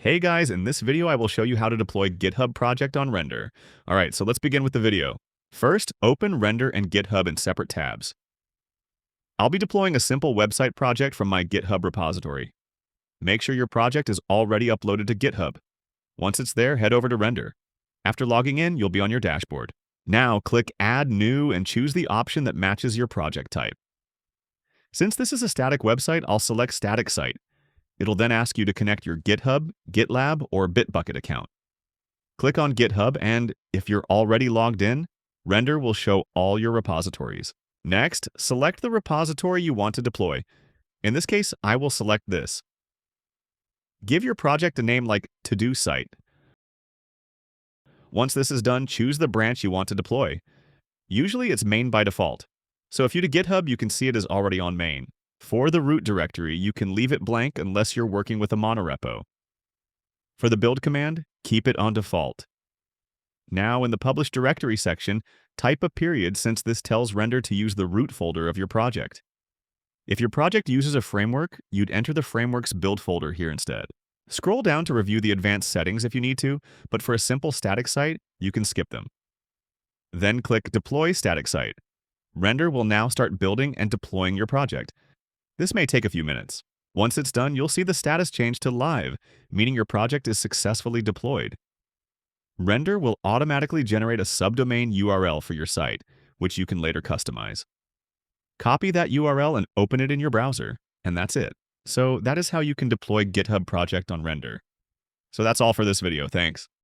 Hey guys, in this video I will show you how to deploy GitHub project on Render. Alright, so let's begin with the video. First, open Render and GitHub in separate tabs. I'll be deploying a simple website project from my GitHub repository. Make sure your project is already uploaded to GitHub. Once it's there, head over to Render. After logging in, you'll be on your dashboard. Now, click Add New and choose the option that matches your project type. Since this is a static website, I'll select Static Site. It'll then ask you to connect your GitHub, GitLab, or Bitbucket account. Click on GitHub and, if you're already logged in, Render will show all your repositories. Next, select the repository you want to deploy. In this case, I will select this. Give your project a name like To-Do Site. Once this is done, choose the branch you want to deploy. Usually it's main by default. So if you to GitHub, you can see it is already on main. For the root directory, you can leave it blank unless you're working with a monorepo. For the build command, keep it on default. Now, in the publish directory section, type a period since this tells Render to use the root folder of your project. If your project uses a framework, you'd enter the framework's build folder here instead. Scroll down to review the advanced settings if you need to, but for a simple static site, you can skip them. Then click Deploy Static Site. Render will now start building and deploying your project. This may take a few minutes. Once it's done, you'll see the status change to live, meaning your project is successfully deployed. Render will automatically generate a subdomain URL for your site, which you can later customize. Copy that URL and open it in your browser, and that's it. So that is how you can deploy GitHub project on Render. So that's all for this video. Thanks.